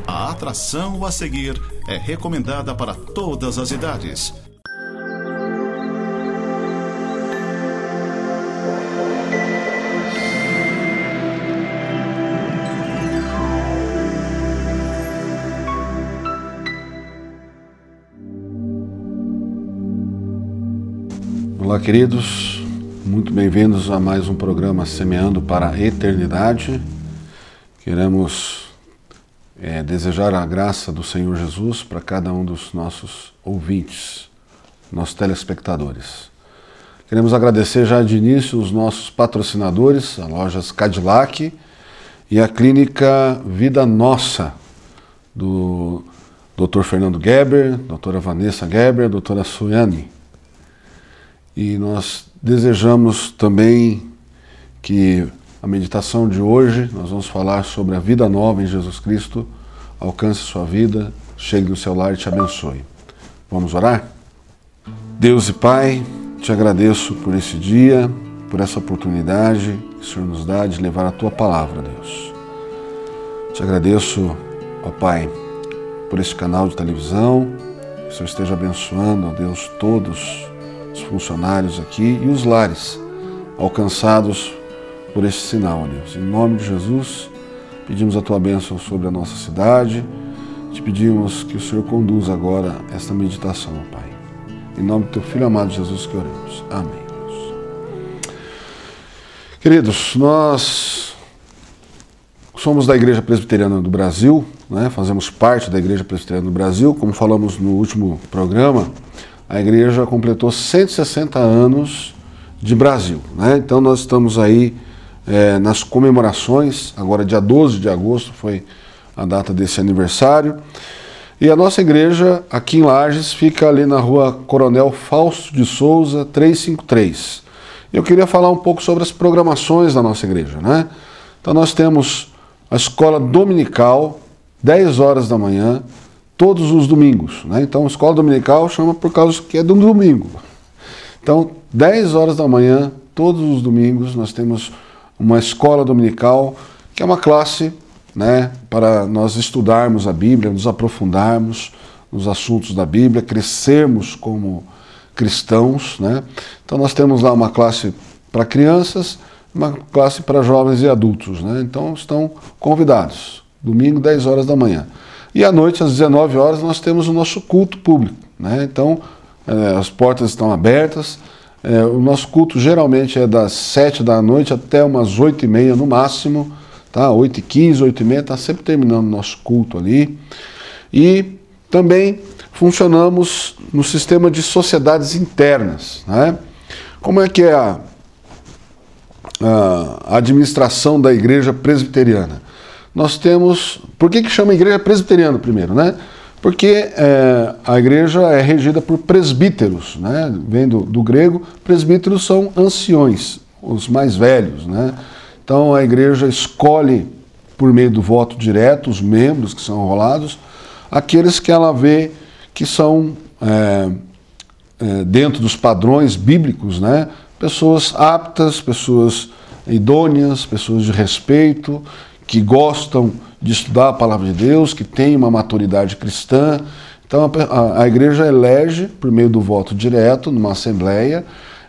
A atração a seguir é recomendada para todas as idades. Olá, queridos, muito bem-vindos a mais um programa Semeando para a Eternidade. Queremos desejar a graça do Senhor Jesus para cada um dos nossos ouvintes, nossos telespectadores. Queremos agradecer já de início os nossos patrocinadores, a Lojas Cadillac e a Clínica Vida Nossa, do Dr. Fernando Geber, doutora Vanessa Geber, doutora Suiane. E nós desejamos também que a meditação de hoje, nós vamos falar sobre a vida nova em Jesus Cristo, alcance sua vida, chegue no seu lar e te abençoe. Vamos orar? Deus e Pai, te agradeço por esse dia, por essa oportunidade que o Senhor nos dá de levar a Tua palavra, Deus. Te agradeço, ó Pai, por esse canal de televisão, que o Senhor esteja abençoando, ó Deus, todos os funcionários aqui e os lares alcançados por este sinal, ó Deus. Em nome de Jesus, pedimos a Tua bênção sobre a nossa cidade, te pedimos que o Senhor conduza agora esta meditação, ó Pai. Em nome do Teu Filho amado Jesus que oramos. Amém. Queridos, nós somos da Igreja Presbiteriana do Brasil, né? Fazemos parte da Igreja Presbiteriana do Brasil, como falamos no último programa. A igreja completou 160 anos de Brasil, né? Então nós estamos aí nas comemorações, agora dia 12 de agosto foi a data desse aniversário. E a nossa igreja aqui em Lages fica ali na rua Coronel Fausto de Souza, 353. Eu queria falar um pouco sobre as programações da nossa igreja, né? Então nós temos a escola dominical, 10 horas da manhã, todos os domingos, né? Então, escola dominical chama por causa que é do domingo. Então, 10 horas da manhã, todos os domingos, nós temos uma escola dominical, que é uma classe, né, para nós estudarmos a Bíblia, nos aprofundarmos nos assuntos da Bíblia, crescermos como cristãos, né? Então, nós temos lá uma classe para crianças, uma classe para jovens e adultos, né? Então, estão convidados. Domingo, 10 horas da manhã. E à noite, às 19 horas, nós temos o nosso culto público, né? Então, as portas estão abertas. O nosso culto geralmente é das 7 da noite até umas 8h30 no máximo, tá? 8h15, 8h30, está sempre terminando o nosso culto ali. E também funcionamos no sistema de sociedades internas, né? Como é que é a administração da igreja presbiteriana? Nós temos... Por que chama igreja presbiteriana primeiro, né? Porque a igreja é regida por presbíteros, né? Vem do grego, presbíteros são anciões, os mais velhos, né? Então a igreja escolhe, por meio do voto direto, os membros que são enrolados, aqueles que ela vê que são, dentro dos padrões bíblicos, né? Pessoas aptas, pessoas idôneas, pessoas de respeito, que gostam de estudar a palavra de Deus, que têm uma maturidade cristã. Então a igreja elege, por meio do voto direto, numa assembleia,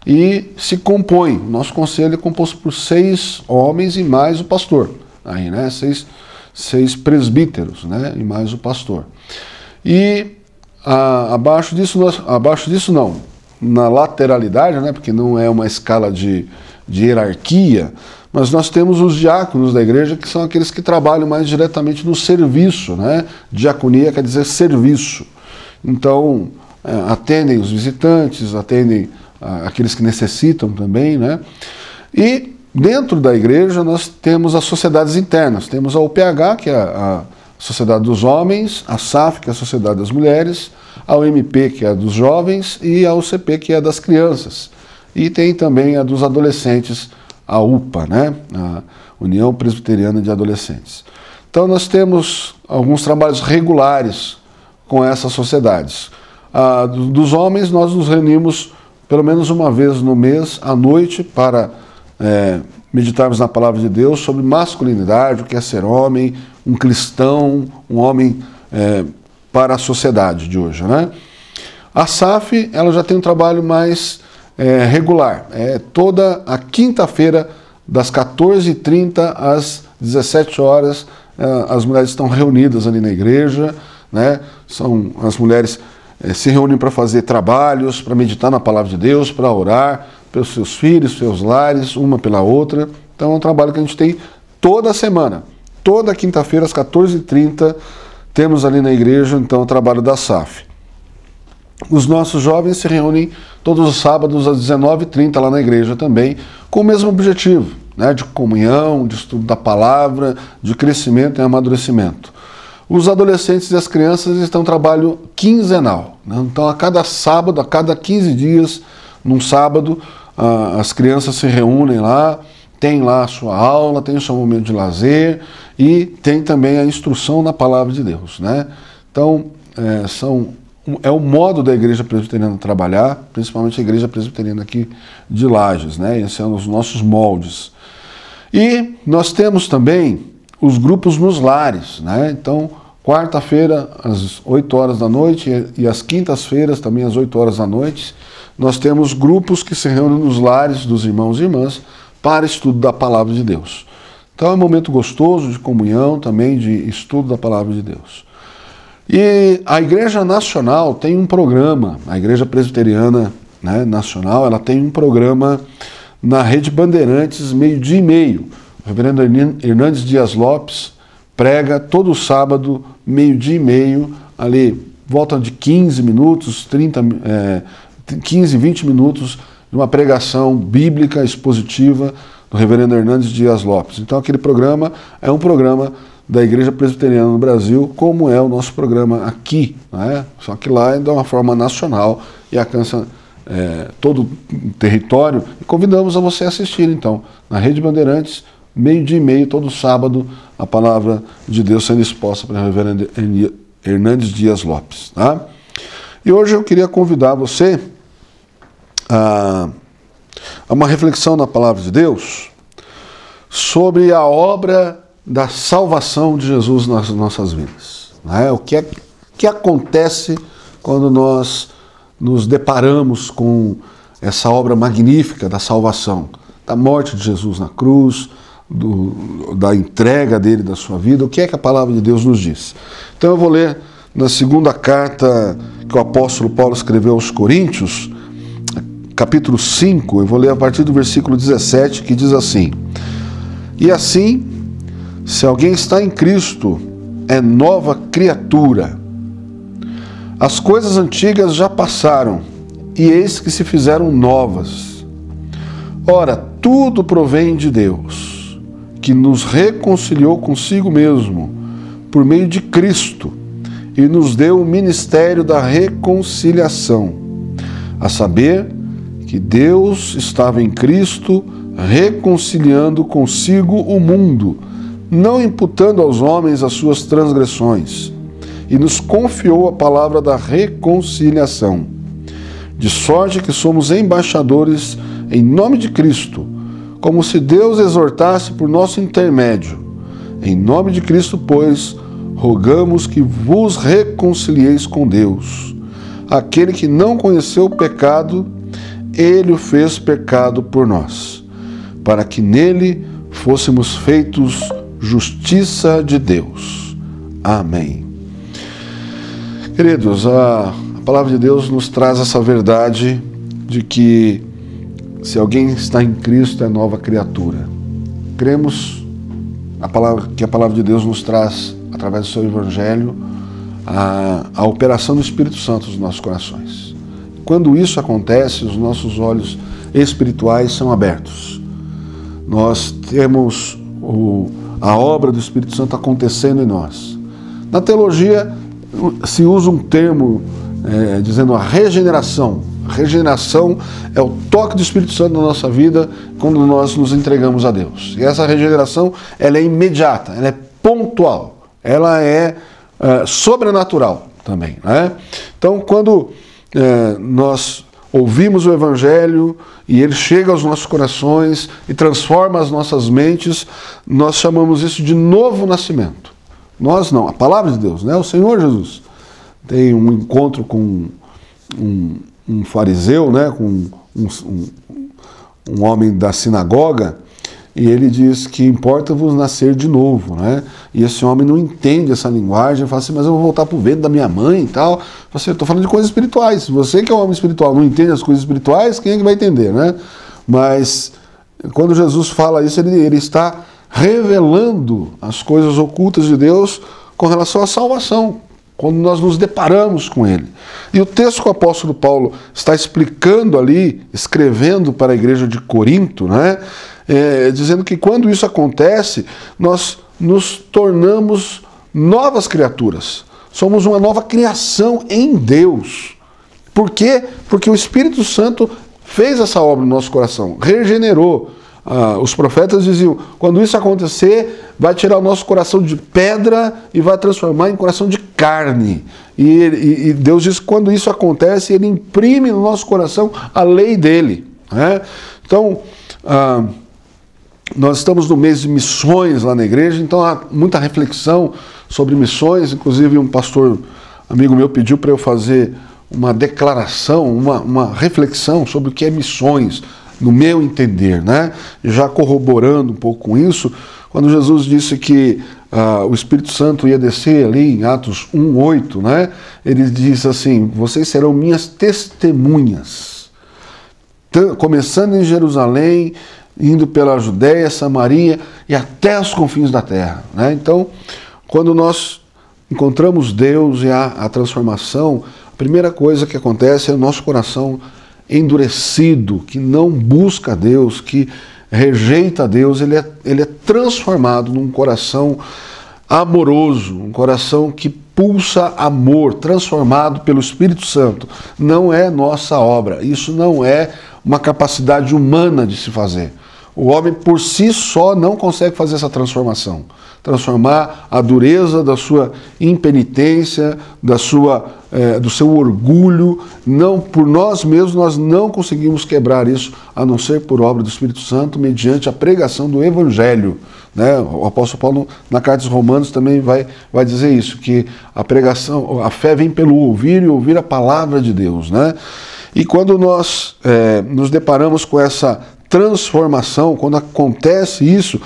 e se compõe. O nosso conselho é composto por 6 homens e mais o pastor. Aí, né? 6 presbíteros, né? E mais o pastor. E abaixo disso não, na lateralidade, né? Porque não é uma escala de hierarquia, mas nós temos os diáconos da igreja, que são aqueles que trabalham mais diretamente no serviço, né? Diaconia quer dizer serviço. Então, atendem os visitantes, atendem aqueles que necessitam também, né? E dentro da igreja nós temos as sociedades internas. Temos a UPH, que é a Sociedade dos Homens, a SAF, que é a Sociedade das Mulheres, a UMP, que é a dos Jovens, e a UCP, que é a das Crianças. E tem também a dos adolescentes, a UPA, né? A União Presbiteriana de Adolescentes. Então nós temos alguns trabalhos regulares com essas sociedades. Dos homens nós nos reunimos pelo menos uma vez no mês, à noite, para meditarmos na palavra de Deus sobre masculinidade, o que é ser homem, um cristão, um homem para a sociedade de hoje, né? A SAF, ela já tem um trabalho mais regular. Toda a quinta-feira, das 14h30 às 17 horas, as mulheres estão reunidas ali na igreja, né? As mulheres se reúnem para fazer trabalhos, para meditar na palavra de Deus, para orar pelos seus filhos, seus lares, uma pela outra. Então é um trabalho que a gente tem toda semana. Toda quinta-feira, às 14h30, temos ali na igreja, então, o trabalho da SAF. Os nossos jovens se reúnem todos os sábados às 19h30 lá na igreja também, com o mesmo objetivo, né, de comunhão, de estudo da palavra, de crescimento e amadurecimento. Os adolescentes e as crianças estão em trabalho quinzenal, né? Então a cada sábado, a cada 15 dias, num sábado, as crianças se reúnem lá, tem lá a sua aula, tem o seu momento de lazer e tem também a instrução na palavra de Deus, né? Então é o modo da Igreja Presbiteriana trabalhar, principalmente a Igreja Presbiteriana aqui de Lages, né? Esses são os nossos moldes. E nós temos também os grupos nos lares, né? Então, quarta-feira, às 8 horas da noite e às quintas-feiras, também às 8 horas da noite, nós temos grupos que se reúnem nos lares dos irmãos e irmãs para estudo da palavra de Deus. Então é um momento gostoso de comunhão, também de estudo da palavra de Deus. E a Igreja Nacional tem um programa, a Igreja Presbiteriana, né, Nacional, ela tem um programa na Rede Bandeirantes, 12h30. O reverendo Hernandes Dias Lopes prega todo sábado, 12h30, ali, volta de 15 minutos, 15, 20 minutos de uma pregação bíblica expositiva do reverendo Hernandes Dias Lopes. Então aquele programa é um programa da Igreja Presbiteriana no Brasil, como é o nosso programa aqui, né? Só que lá é de uma forma nacional e alcança todo o território. E convidamos a você assistir, então, na Rede Bandeirantes, 12h30, todo sábado, a palavra de Deus sendo exposta pelo reverendo Hernandes Dias Lopes. Tá? E hoje eu queria convidar você a uma reflexão na palavra de Deus sobre a obra da salvação de Jesus nas nossas vidas. Né? O que acontece quando nós nos deparamos com essa obra magnífica da salvação, da morte de Jesus na cruz, da entrega dele da sua vida. O que é que a palavra de Deus nos diz? Então eu vou ler na segunda carta que o apóstolo Paulo escreveu aos Coríntios, capítulo 5, eu vou ler a partir do versículo 17, que diz assim: E assim, se alguém está em Cristo, é nova criatura. As coisas antigas já passaram, e eis que se fizeram novas. Ora, tudo provém de Deus, que nos reconciliou consigo mesmo, por meio de Cristo, e nos deu o ministério da reconciliação, a saber, que Deus estava em Cristo reconciliando consigo o mundo, não imputando aos homens as suas transgressões, e nos confiou a palavra da reconciliação, de sorte que somos embaixadores em nome de Cristo, como se Deus exortasse por nosso intermédio. Em nome de Cristo, pois, rogamos que vos reconcilieis com Deus. Aquele que não conheceu o pecado, ele o fez pecado por nós, para que nele fôssemos feitos justiça de Deus. Amém. Queridos, a palavra de Deus nos traz essa verdade de que se alguém está em Cristo é nova criatura. Cremos que a palavra de Deus nos traz, através do seu Evangelho, a operação do Espírito Santo nos nossos corações. Quando isso acontece, os nossos olhos espirituais são abertos. Nós temos a obra do Espírito Santo acontecendo em nós. Na teologia se usa um termo dizendo a regeneração. A regeneração é o toque do Espírito Santo na nossa vida quando nós nos entregamos a Deus. E essa regeneração, ela é imediata, ela é pontual, ela é sobrenatural também, né? Então, quando nós ouvimos o Evangelho e ele chega aos nossos corações e transforma as nossas mentes, nós chamamos isso de novo nascimento. Nós não, a palavra de Deus, né? O Senhor Jesus tem um encontro com um fariseu, né? Com um homem da sinagoga, e ele diz que importa-vos nascer de novo, né? E esse homem não entende essa linguagem, fala assim, mas eu vou voltar para o ventre da minha mãe e tal. Eu estou falando de coisas espirituais. Se você que é um homem espiritual não entende as coisas espirituais, quem é que vai entender, né? Mas quando Jesus fala isso, ele está revelando as coisas ocultas de Deus com relação à salvação, quando nós nos deparamos com ele. E o texto que o apóstolo Paulo está explicando ali, escrevendo para a igreja de Corinto, né? Dizendo que quando isso acontece, nós nos tornamos novas criaturas. Somos uma nova criação em Deus. Por quê? Porque o Espírito Santo fez essa obra no nosso coração, regenerou. Os profetas diziam, quando isso acontecer, vai tirar o nosso coração de pedra e vai transformar em coração de carne. E Deus diz que quando isso acontece, Ele imprime no nosso coração a lei dele, né? Então, nós estamos no mês de missões lá na igreja, então há muita reflexão sobre missões. Inclusive um pastor amigo meu pediu para eu fazer uma declaração, uma reflexão sobre o que é missões, no meu entender, né? Já corroborando um pouco com isso, quando Jesus disse que o Espírito Santo ia descer ali em Atos 1:8, né? Ele diz assim, vocês serão minhas testemunhas, começando em Jerusalém, indo pela Judéia, Samaria e até os confins da terra, né? Então, quando nós encontramos Deus e há a transformação, a primeira coisa que acontece é o nosso coração endurecido, que não busca Deus, que rejeita Deus, ele é transformado num coração amoroso, um coração que pulsa amor, transformado pelo Espírito Santo. Não é nossa obra, isso não é uma capacidade humana de se fazer. O homem por si só não consegue fazer essa transformação. Transformar a dureza da sua impenitência, do seu orgulho. Não, por nós mesmos nós não conseguimos quebrar isso, a não ser por obra do Espírito Santo, mediante a pregação do Evangelho, né? O apóstolo Paulo, na carta aos Romanos, também vai dizer isso, que a pregação, a fé vem pelo ouvir e ouvir a palavra de Deus, né? E quando nós nos deparamos com essa transformação, quando acontece isso,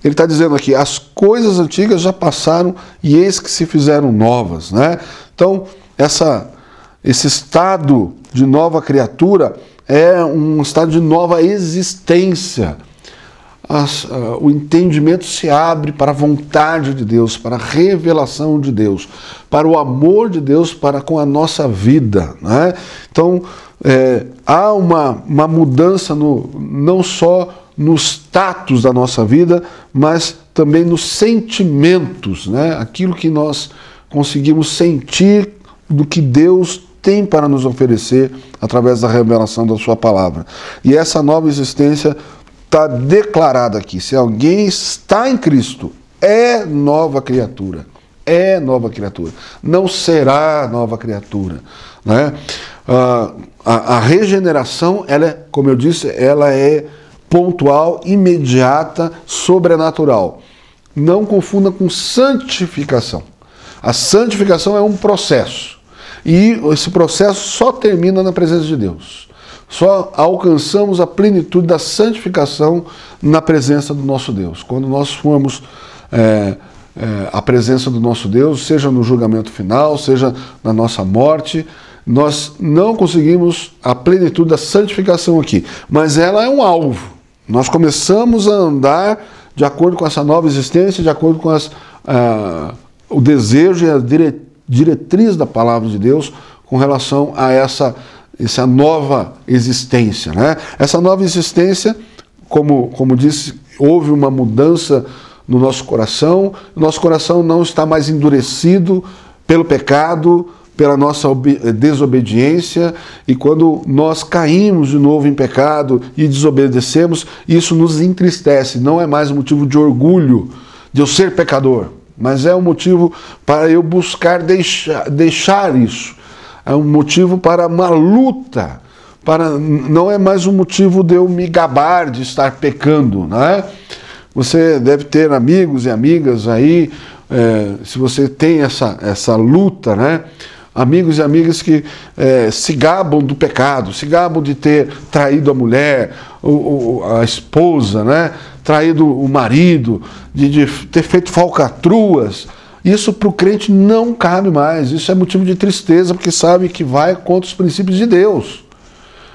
ele está dizendo aqui, as coisas antigas já passaram e eis que se fizeram novas, né? Então, esse estado de nova criatura é um estado de nova existência. O entendimento se abre para a vontade de Deus, para a revelação de Deus, para o amor de Deus para com a nossa vida, né? Então, há uma mudança não só no status da nossa vida, mas também nos sentimentos, né? Aquilo que nós conseguimos sentir do que Deus tem para nos oferecer através da revelação da sua palavra. E essa nova existência está declarada aqui. Se alguém está em Cristo, é nova criatura. É nova criatura. Não será nova criatura, né? A regeneração, como eu disse, ela é pontual, imediata, sobrenatural. Não confunda com santificação. A santificação é um processo. E esse processo só termina na presença de Deus. Só alcançamos a plenitude da santificação na presença do nosso Deus. Quando nós formos à presença do nosso Deus, seja no julgamento final, seja na nossa morte, nós não conseguimos a plenitude da santificação aqui. Mas ela é um alvo. Nós começamos a andar de acordo com essa nova existência, de acordo com o desejo e a diretriz da palavra de Deus com relação a essa nova existência, né? Essa nova existência, como disse, houve uma mudança no nosso coração não está mais endurecido pelo pecado, pela nossa desobediência, e quando nós caímos de novo em pecado e desobedecemos, isso nos entristece, não é mais um motivo de orgulho de eu ser pecador, mas é um motivo para eu buscar deixar isso. É um motivo para uma luta, não é mais um motivo de eu me gabar de estar pecando, não é? Você deve ter amigos e amigas aí, se você tem essa luta, né? Amigos e amigas que se gabam do pecado, se gabam de ter traído a mulher, a esposa, né? Traído o marido, de ter feito falcatruas. Isso para o crente não cabe mais, isso é motivo de tristeza, porque sabe que vai contra os princípios de Deus.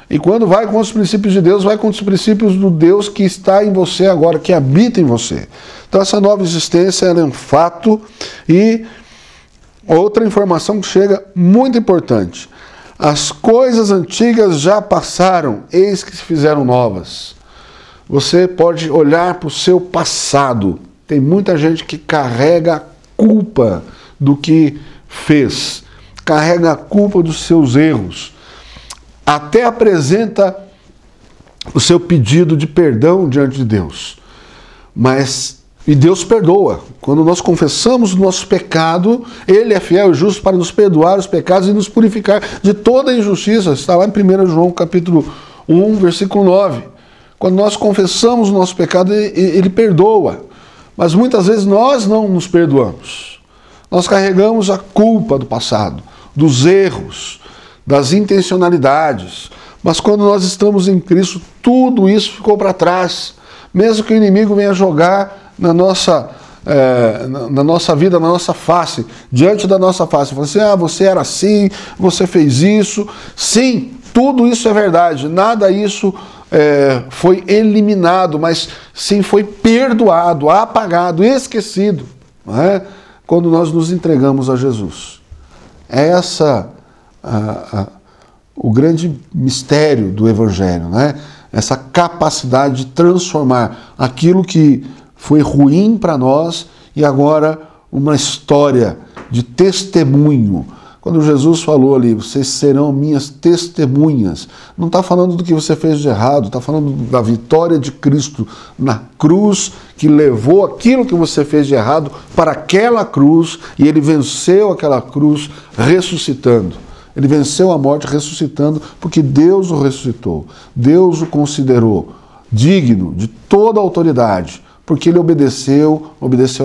E quando vai contra os princípios de Deus, vai contra os princípios do Deus que está em você agora, que habita em você. Então essa nova existência ela é um fato. E outra informação que chega muito importante. As coisas antigas já passaram, eis que se fizeram novas. Você pode olhar para o seu passado. Tem muita gente que carrega a culpa do que fez, carrega a culpa dos seus erros. Até apresenta o seu pedido de perdão diante de Deus. E Deus perdoa. Quando nós confessamos o nosso pecado, Ele é fiel e justo para nos perdoar os pecados e nos purificar de toda a injustiça. Está lá em 1 João capítulo 1, versículo 9. Quando nós confessamos o nosso pecado, Ele perdoa. Mas muitas vezes nós não nos perdoamos. Nós carregamos a culpa do passado, dos erros, das intencionalidades. Mas quando nós estamos em Cristo, tudo isso ficou para trás. Mesmo que o inimigo venha jogar na nossa vida, na nossa face, diante da nossa face, fala assim, você era assim, você fez isso. Sim, tudo isso é verdade. Nada isso foi eliminado, mas sim foi perdoado, apagado, esquecido, não é? Quando nós nos entregamos a Jesus. É o grande mistério do Evangelho, né? Essa capacidade de transformar aquilo que foi ruim para nós e agora uma história de testemunho. Quando Jesus falou ali, vocês serão minhas testemunhas, não está falando do que você fez de errado, está falando da vitória de Cristo na cruz, que levou aquilo que você fez de errado para aquela cruz, e Ele venceu aquela cruz ressuscitando. Ele venceu a morte ressuscitando, porque Deus o ressuscitou. Deus o considerou digno de toda a autoridade, porque ele obedeceu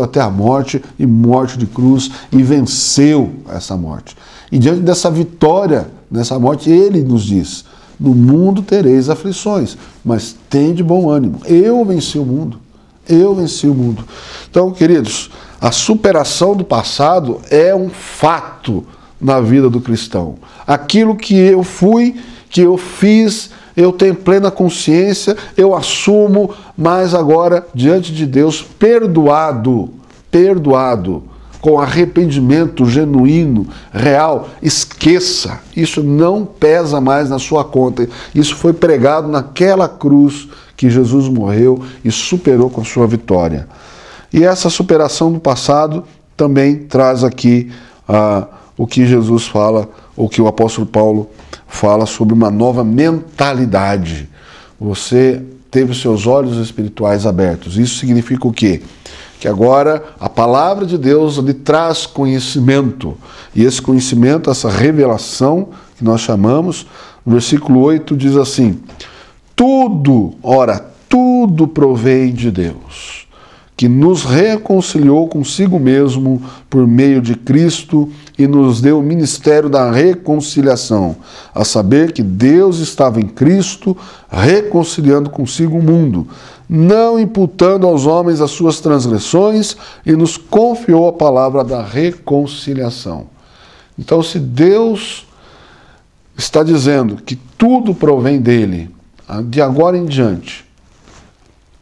até a morte, e morte de cruz, e venceu essa morte. E diante dessa vitória, nessa morte, ele nos diz, no mundo tereis aflições, mas tende bom ânimo. Eu venci o mundo. Eu venci o mundo. Então, queridos, a superação do passado é um fato na vida do cristão. Aquilo que eu fui, que eu fiz, eu tenho plena consciência, eu assumo, mas agora, diante de Deus, perdoado, com arrependimento genuíno, real, esqueça, isso não pesa mais na sua conta, isso foi pregado naquela cruz que Jesus morreu e superou com sua vitória. E essa superação do passado também traz aqui o que Jesus fala, o que o apóstolo Paulo fala sobre uma nova mentalidade. Você teve os seus olhos espirituais abertos. Isso significa o quê? Que agora a palavra de Deus lhe traz conhecimento. E esse conhecimento, essa revelação que nós chamamos, no versículo 8 diz assim, tudo provém de Deus, que nos reconciliou consigo mesmo por meio de Cristo e nos deu o ministério da reconciliação, a saber que Deus estava em Cristo reconciliando consigo o mundo, não imputando aos homens as suas transgressões, e nos confiou a palavra da reconciliação. Então, se Deus está dizendo que tudo provém dele, de agora em diante,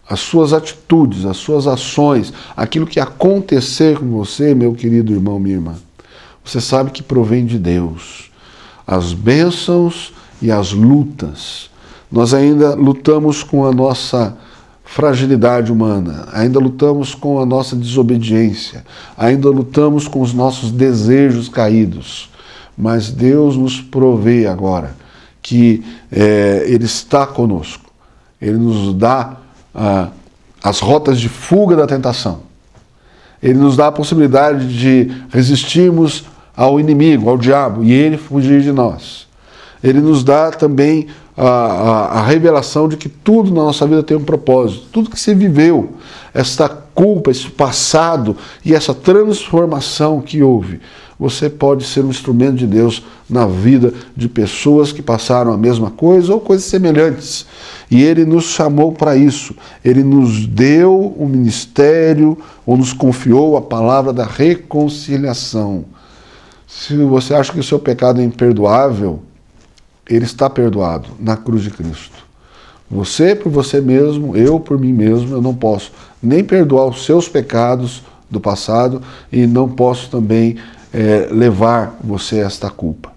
as suas atitudes, as suas ações, aquilo que acontecer com você, meu querido irmão, minha irmã, você sabe que provém de Deus. As bênçãos e as lutas. Nós ainda lutamos com a nossa fragilidade humana, ainda lutamos com a nossa desobediência, ainda lutamos com os nossos desejos caídos. Mas Deus nos provê agora que Ele está conosco. Ele nos dá as rotas de fuga da tentação. Ele nos dá a possibilidade de resistirmos ao inimigo, ao diabo, e ele fugir de nós. Ele nos dá também a revelação de que tudo na nossa vida tem um propósito. Tudo que você viveu, essa culpa, esse passado e essa transformação que houve, você pode ser um instrumento de Deus na vida de pessoas que passaram a mesma coisa ou coisas semelhantes. E Ele nos chamou para isso. Ele nos deu o ministério ou nos confiou a palavra da reconciliação. Se você acha que o seu pecado é imperdoável, ele está perdoado na cruz de Cristo. Você por você mesmo, eu por mim mesmo, eu não posso nem perdoar os seus pecados do passado e não posso também levar você a esta culpa.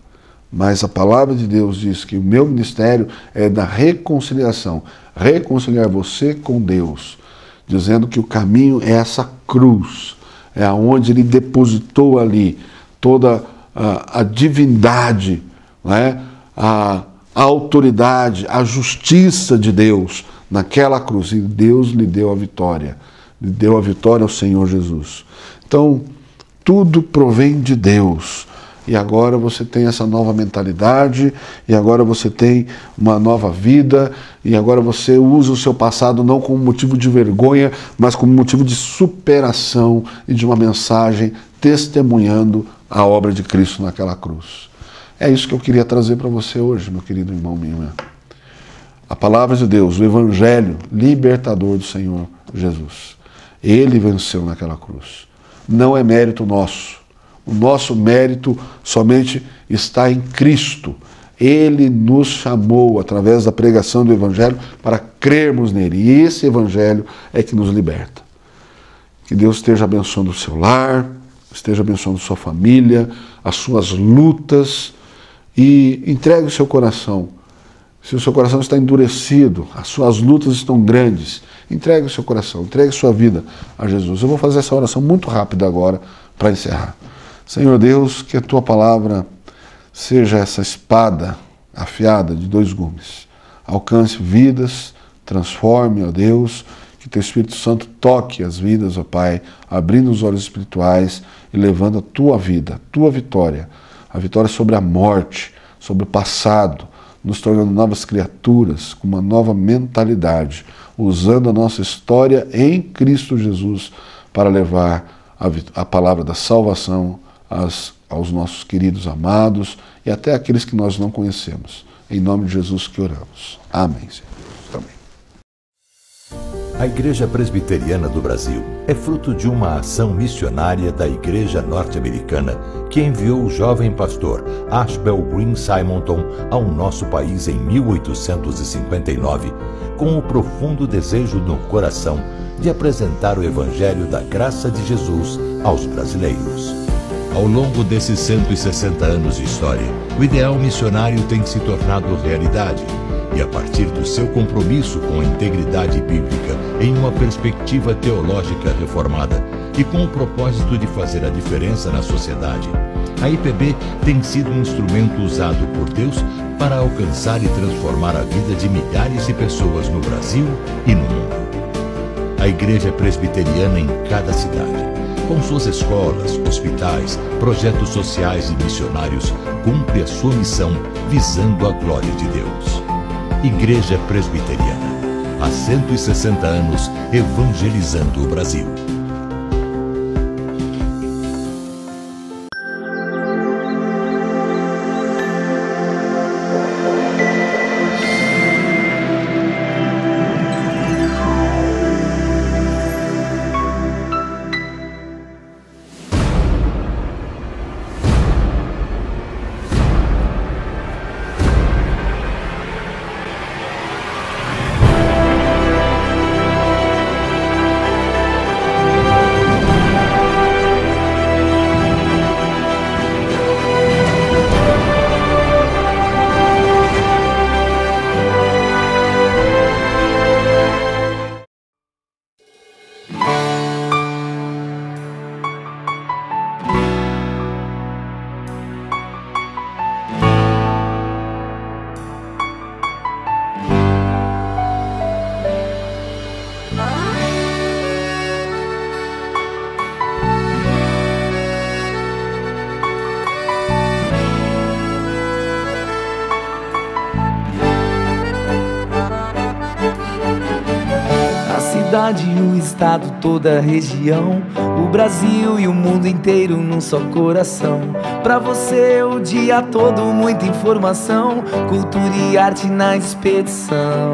Mas a palavra de Deus diz que o meu ministério é da reconciliação, reconciliar você com Deus, dizendo que o caminho é essa cruz, é aonde Ele depositou ali toda a divindade, né? A autoridade, a justiça de Deus naquela cruz. E Deus lhe deu a vitória. Lhe deu a vitória ao Senhor Jesus. Então, tudo provém de Deus. E agora você tem essa nova mentalidade, e agora você tem uma nova vida, e agora você usa o seu passado não como motivo de vergonha, mas como motivo de superação e de uma mensagem testemunhando a obra de Cristo naquela cruz. É isso que eu queria trazer para você hoje, meu querido irmão, minha irmã. A palavra de Deus, o Evangelho libertador do Senhor Jesus. Ele venceu naquela cruz. Não é mérito nosso. O nosso mérito somente está em Cristo. Ele nos chamou, através da pregação do Evangelho, para crermos nele. E esse Evangelho é que nos liberta. Que Deus esteja abençoando o seu lar, esteja abençoando sua família, as suas lutas, e entregue o seu coração. Se o seu coração está endurecido, as suas lutas estão grandes, entregue o seu coração, entregue sua vida a Jesus. Eu vou fazer essa oração muito rápida agora para encerrar. Senhor Deus, que a Tua palavra seja essa espada afiada de 2 gumes. Alcance vidas, transforme, ó Deus, que Teu Espírito Santo toque as vidas, ó Pai, abrindo os olhos espirituais e levando a Tua vida, a Tua vitória, a vitória sobre a morte, sobre o passado, nos tornando novas criaturas, com uma nova mentalidade, usando a nossa história em Cristo Jesus para levar a palavra da salvação aos nossos queridos amados e até aqueles que nós não conhecemos. Em nome de Jesus que oramos. Amém, Senhor. Amém. A Igreja Presbiteriana do Brasil é fruto de uma ação missionária da Igreja Norte-Americana que enviou o jovem pastor Ashbel Green Simonton ao nosso país em 1859, com o profundo desejo no coração de apresentar o Evangelho da graça de Jesus aos brasileiros. Ao longo desses 160 anos de história, o ideal missionário tem se tornado realidade. E a partir do seu compromisso com a integridade bíblica em uma perspectiva teológica reformada e com o propósito de fazer a diferença na sociedade, a IPB tem sido um instrumento usado por Deus para alcançar e transformar a vida de milhares de pessoas no Brasil e no mundo. A Igreja é presbiteriana em cada cidade, com suas escolas, hospitais, projetos sociais e missionários, cumpre a sua missão visando a glória de Deus. Igreja Presbiteriana, há 160 anos evangelizando o Brasil. cidade, o estado, toda a região, o Brasil e o mundo inteiro num só coração. Pra você o dia todo, muita informação, cultura e arte na expedição.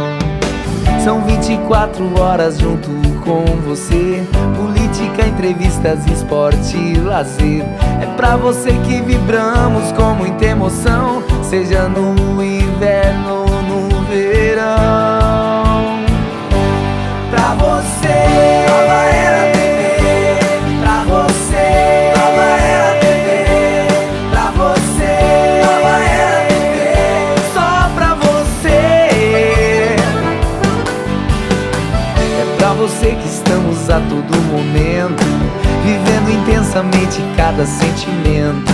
São 24 horas junto com você, política, entrevistas, esporte e lazer. É pra você que vibramos com muita emoção, seja no inverno ou no verão. Pra você, Nova Era TV. Pra você, Nova Era TV. Pra você, Nova Era TV. Só pra você. É pra você que estamos a todo momento, vivendo intensamente cada sentimento.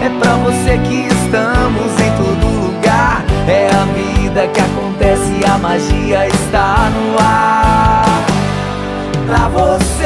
É pra você que estamos em todo lugar. É a vida que acontece, a magia está no ar. Pra você